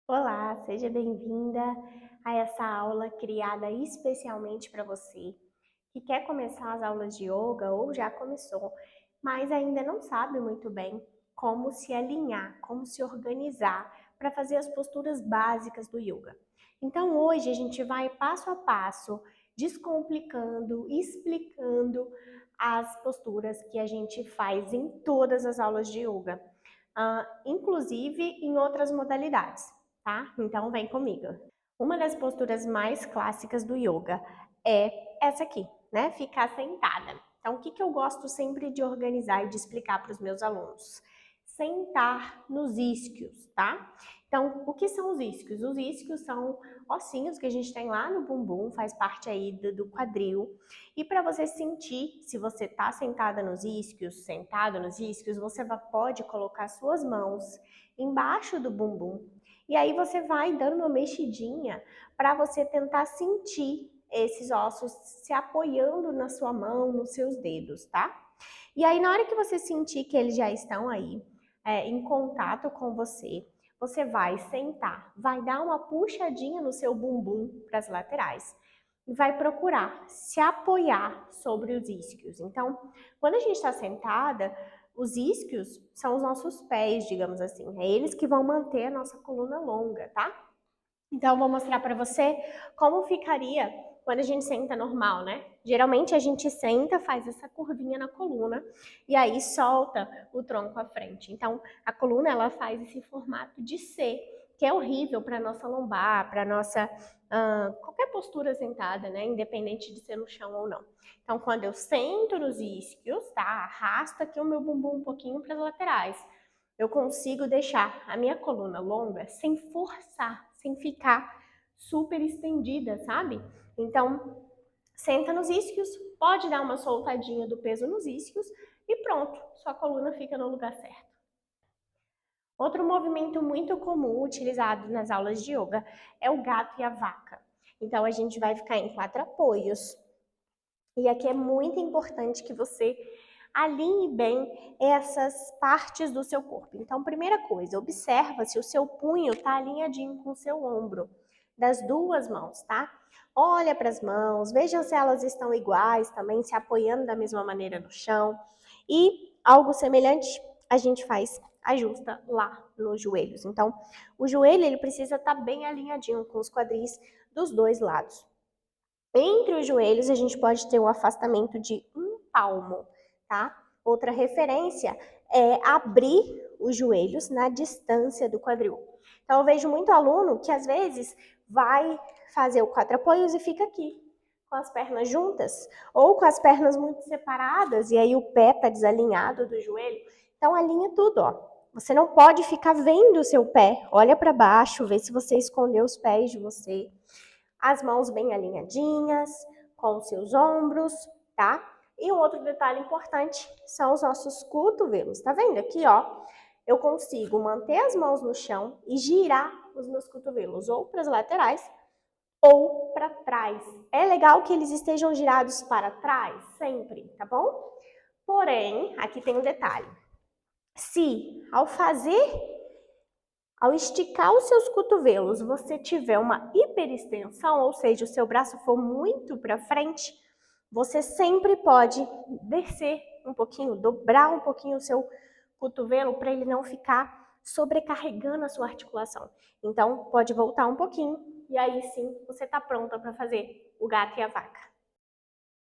Olá, seja bem-vinda a essa aula criada especialmente para você que quer começar as aulas de yoga ou já começou, mas ainda não sabe muito bem como se alinhar, como se organizar para fazer as posturas básicas do yoga. Então hoje a gente vai passo a passo, descomplicando, explicando as posturas que a gente faz em todas as aulas de yoga, inclusive em outras modalidades, tá? Então vem comigo. Uma das posturas mais clássicas do yoga é essa aqui, né? Ficar sentada. Então, o que eu gosto sempre de organizar e de explicar para os meus alunos? Sentar nos isquios, tá? Então, o que são os isquios? Os isquios são ossinhos que a gente tem lá no bumbum, faz parte aí do quadril. E para você sentir se você está sentada nos isquios, sentado nos isquios, você pode colocar suas mãos embaixo do bumbum. E aí você vai dando uma mexidinha para você tentar sentir esses ossos se apoiando na sua mão, nos seus dedos, tá? E aí na hora que você sentir que eles já estão aí, em contato com você, você vai sentar, vai dar uma puxadinha no seu bumbum para as laterais e vai procurar se apoiar sobre os isquios. Então, quando a gente está sentada, os isquios são os nossos pés, digamos assim. É eles que vão manter a nossa coluna longa, tá? Então, eu vou mostrar para você como ficaria quando a gente senta normal, né? Geralmente a gente senta, faz essa curvinha na coluna e aí solta o tronco à frente. Então, a coluna ela faz esse formato de C, que é horrível para nossa lombar, para nossa qualquer postura sentada, né? Independente de ser no chão ou não. Então, quando eu sento nos isquios, tá? Arrasto aqui o meu bumbum um pouquinho para as laterais. Eu consigo deixar a minha coluna longa sem forçar, sem ficar super estendida, sabe? Então, senta nos isquios, pode dar uma soltadinha do peso nos isquios e pronto, sua coluna fica no lugar certo. Outro movimento muito comum utilizado nas aulas de yoga é o gato e a vaca. Então, a gente vai ficar em 4 apoios. E aqui é muito importante que você alinhe bem essas partes do seu corpo. Então, primeira coisa, observa se o seu punho está alinhadinho com o seu ombro, das duas mãos, tá? Olha para as mãos, veja se elas estão iguais também, se apoiando da mesma maneira no chão. E algo semelhante a gente faz, ajusta lá nos joelhos. Então, o joelho ele precisa estar bem alinhadinho com os quadris dos dois lados. Entre os joelhos, a gente pode ter um afastamento de 1 palmo, tá? Outra referência é abrir os joelhos na distância do quadril. Então, eu vejo muito aluno que, às vezes, vai fazer o 4 apoios e fica aqui, com as pernas juntas, ou com as pernas muito separadas, e aí o pé tá desalinhado do joelho. Então, alinha tudo, ó. Você não pode ficar vendo o seu pé. Olha para baixo, vê se você escondeu os pés de você. As mãos bem alinhadinhas, com os seus ombros, tá? E um outro detalhe importante são os nossos cotovelos. Tá vendo aqui, ó? Eu consigo manter as mãos no chão e girar os meus cotovelos ou para as laterais ou para trás. É legal que eles estejam girados para trás sempre, tá bom? Porém, aqui tem um detalhe. Se ao esticar os seus cotovelos, você tiver uma hiperextensão, ou seja, o seu braço for muito para frente, você sempre pode descer um pouquinho, dobrar um pouquinho o seu cotovelo para ele não ficar sobrecarregando a sua articulação. Então, pode voltar um pouquinho e aí sim você está pronta para fazer o gato e a vaca.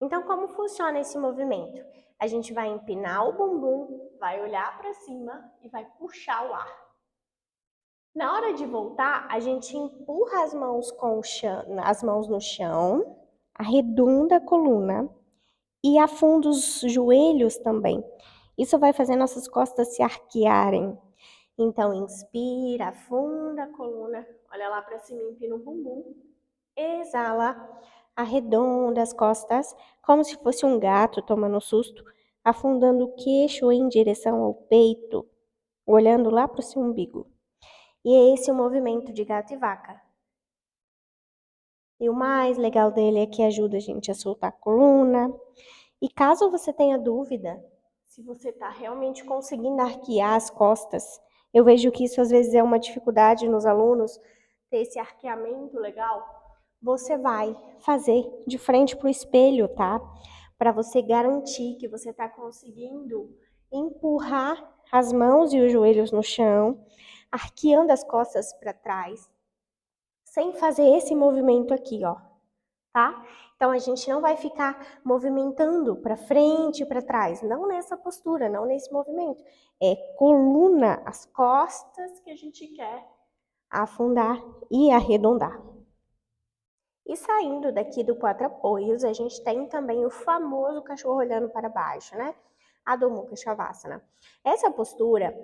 Então, como funciona esse movimento? A gente vai empinar o bumbum, vai olhar para cima e vai puxar o ar. Na hora de voltar, a gente empurra as mãos as mãos no chão, arredonda a coluna e afunda os joelhos também. Isso vai fazer nossas costas se arquearem. Então, inspira, afunda a coluna, olha lá para cima, empina o bumbum. Exala, arredonda as costas, como se fosse um gato tomando susto, afundando o queixo em direção ao peito, olhando lá para o seu umbigo. E é esse o movimento de gato e vaca. E o mais legal dele é que ajuda a gente a soltar a coluna. E caso você tenha dúvida se você está realmente conseguindo arquear as costas Eu vejo que isso às vezes é uma dificuldade nos alunos, ter esse arqueamento legal. Você vai fazer de frente para o espelho, tá? Para você garantir que você está conseguindo empurrar as mãos e os joelhos no chão, arqueando as costas para trás, sem fazer esse movimento aqui, ó, tá? Então a gente não vai ficar movimentando para frente e para trás, não nessa postura, não nesse movimento. É coluna, as costas que a gente quer afundar e arredondar. E saindo daqui do quatro apoios, a gente tem também o famoso cachorro olhando para baixo, né? Adho Mukha Shavasana. Essa postura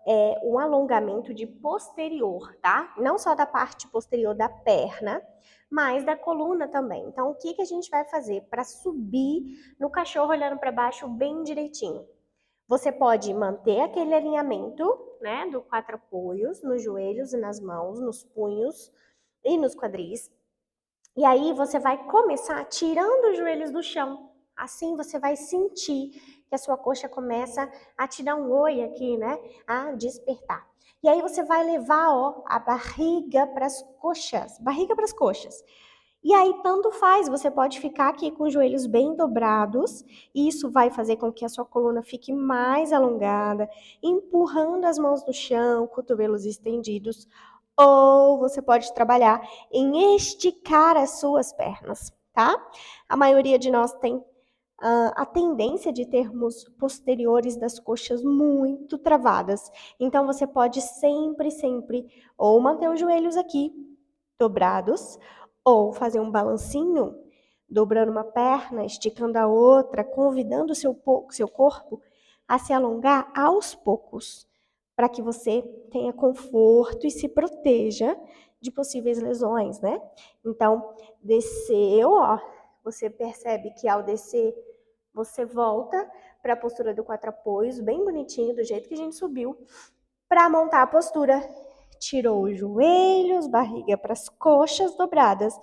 é um alongamento de posterior, tá? Não só da parte posterior da perna, mas da coluna também. Então, o que a gente vai fazer para subir no cachorro olhando para baixo bem direitinho? Você pode manter aquele alinhamento, né, do quatro apoios, nos joelhos e nas mãos, nos punhos e nos quadris. E aí você vai começar tirando os joelhos do chão. Assim você vai sentir que a sua coxa começa a te dar um oi aqui, né? A despertar. E aí você vai levar, ó, a barriga para as coxas. Barriga para as coxas. E aí, tanto faz, você pode ficar aqui com os joelhos bem dobrados, e isso vai fazer com que a sua coluna fique mais alongada, empurrando as mãos no chão, cotovelos estendidos, ou você pode trabalhar em esticar as suas pernas, tá? A maioria de nós tem a tendência de termos posteriores das coxas muito travadas, então você pode sempre, ou manter os joelhos aqui, dobrados, ou fazer um balancinho, dobrando uma perna, esticando a outra, convidando o seu corpo a se alongar aos poucos, para que você tenha conforto e se proteja de possíveis lesões, né? Então, desceu, ó, você percebe que ao descer, você volta para a postura do quatro apoios, bem bonitinho, do jeito que a gente subiu, para montar a postura. Tirou os joelhos, barriga para as coxas dobradas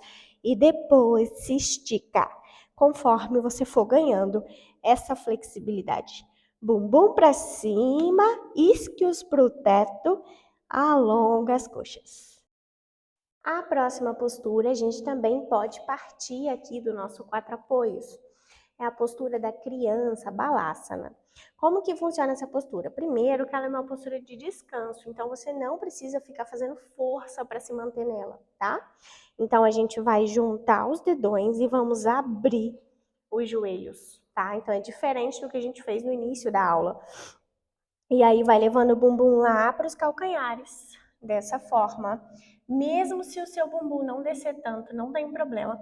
e depois se estica, conforme você for ganhando essa flexibilidade. Bumbum para cima, isquios para o teto, alonga as coxas. A próxima postura, a gente também pode partir aqui do nosso quatro apoios. É a postura da criança, Balasana. Como que funciona essa postura? Primeiro, que ela é uma postura de descanso, então você não precisa ficar fazendo força para se manter nela, tá? Então a gente vai juntar os dedões e vamos abrir os joelhos, tá? Então é diferente do que a gente fez no início da aula. E aí vai levando o bumbum lá para os calcanhares, dessa forma. Mesmo se o seu bumbum não descer tanto, não tem problema.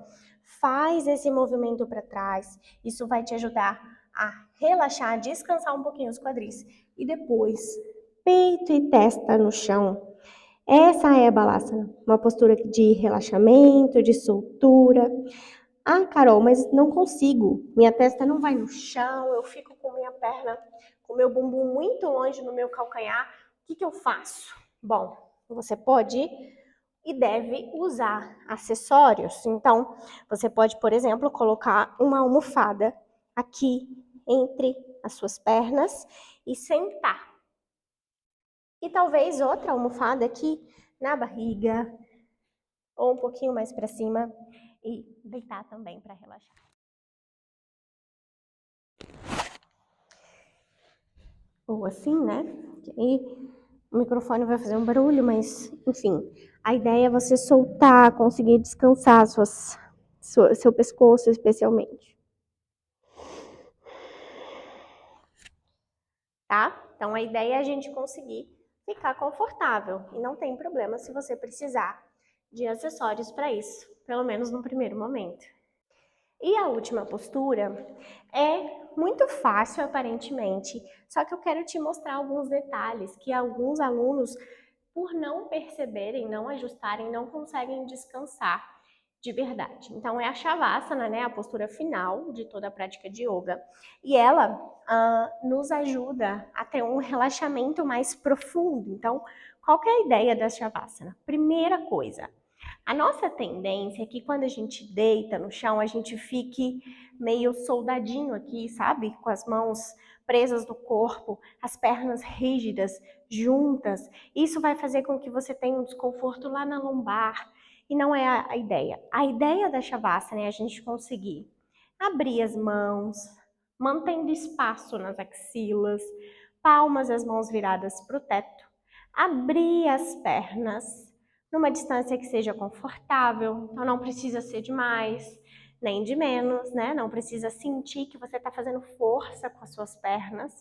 Faz esse movimento para trás. Isso vai te ajudar a relaxar, a descansar um pouquinho os quadris. E depois, peito e testa no chão. Essa é a Balasana, uma postura de relaxamento, de soltura. Ah, Carol, mas não consigo. Minha testa não vai no chão, eu fico com minha perna, com meu bumbum muito longe no meu calcanhar. O que eu faço? Bom, você pode e deve usar acessórios. Então, você pode, por exemplo, colocar uma almofada aqui entre as suas pernas e sentar. E talvez outra almofada aqui na barriga ou um pouquinho mais para cima e deitar também para relaxar. Ou assim, né? E o microfone vai fazer um barulho, mas enfim, a ideia é você soltar, conseguir descansar seu pescoço especialmente. Tá? Então a ideia é a gente conseguir ficar confortável e não tem problema se você precisar de acessórios para isso, pelo menos no primeiro momento. E a última postura é muito fácil aparentemente, só que eu quero te mostrar alguns detalhes que alguns alunos, por não perceberem, não ajustarem, não conseguem descansar de verdade. Então é a Shavasana, né, a postura final de toda a prática de yoga, e ela nos ajuda a ter um relaxamento mais profundo. Então, qual que é a ideia da Shavasana? Primeira coisa, a nossa tendência é que quando a gente deita no chão, a gente fique meio soldadinho aqui, sabe? Com as mãos presas no corpo, as pernas rígidas, juntas. Isso vai fazer com que você tenha um desconforto lá na lombar. E não é a ideia. A ideia da Shavasana é a gente conseguir abrir as mãos, mantendo espaço nas axilas, palmas das mãos viradas para o teto, abrir as pernas numa distância que seja confortável, então não precisa ser de mais, nem de menos, né? Não precisa sentir que você está fazendo força com as suas pernas.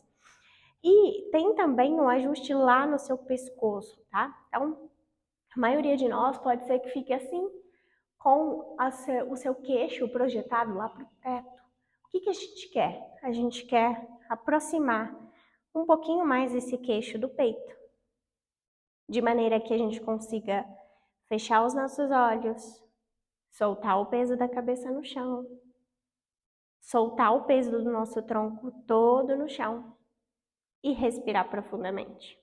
E tem também um ajuste lá no seu pescoço, tá? Então, a maioria de nós pode ser que fique assim, com o seu queixo projetado lá para o teto. O que a gente quer? A gente quer aproximar um pouquinho mais esse queixo do peito, de maneira que a gente consiga fechar os nossos olhos, soltar o peso da cabeça no chão, soltar o peso do nosso tronco todo no chão e respirar profundamente.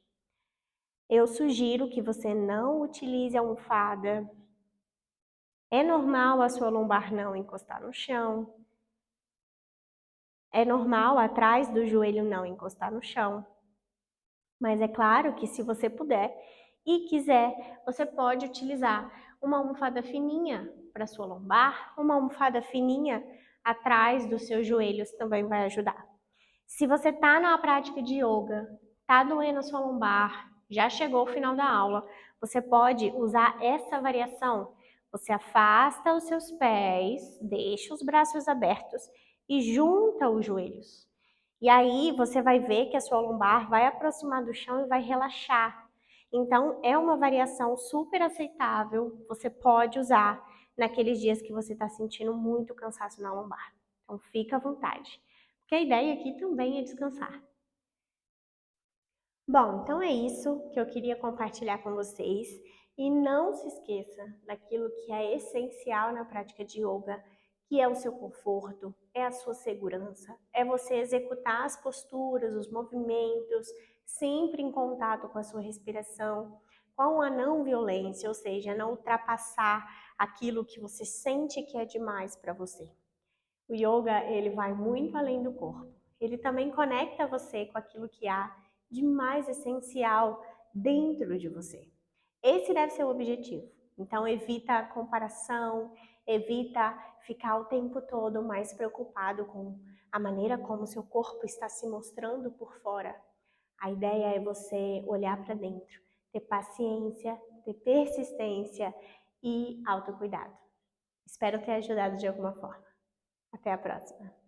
Eu sugiro que você não utilize a almofada. É normal a sua lombar não encostar no chão. É normal atrás do joelho não encostar no chão. Mas é claro que se você puder e quiser, você pode utilizar uma almofada fininha para sua lombar, uma almofada fininha atrás dos seus joelhos também vai ajudar. Se você está na prática de yoga, está doendo a sua lombar, já chegou o final da aula, você pode usar essa variação. Você afasta os seus pés, deixa os braços abertos e junta os joelhos. E aí você vai ver que a sua lombar vai aproximar do chão e vai relaxar. Então é uma variação super aceitável, você pode usar naqueles dias que você está sentindo muito cansaço na lombar. Então fica à vontade, porque a ideia aqui também é descansar. Bom, então é isso que eu queria compartilhar com vocês. E não se esqueça daquilo que é essencial na prática de yoga, que é o seu conforto, é a sua segurança, é você executar as posturas, os movimentos, sempre em contato com a sua respiração, com a não violência, ou seja, não ultrapassar aquilo que você sente que é demais para você. O yoga, ele vai muito além do corpo. Ele também conecta você com aquilo que há de mais essencial dentro de você. Esse deve ser o objetivo. Então, evita a comparação, evita ficar o tempo todo mais preocupado com a maneira como seu corpo está se mostrando por fora. A ideia é você olhar para dentro, ter paciência, ter persistência e autocuidado. Espero ter ajudado de alguma forma. Até a próxima!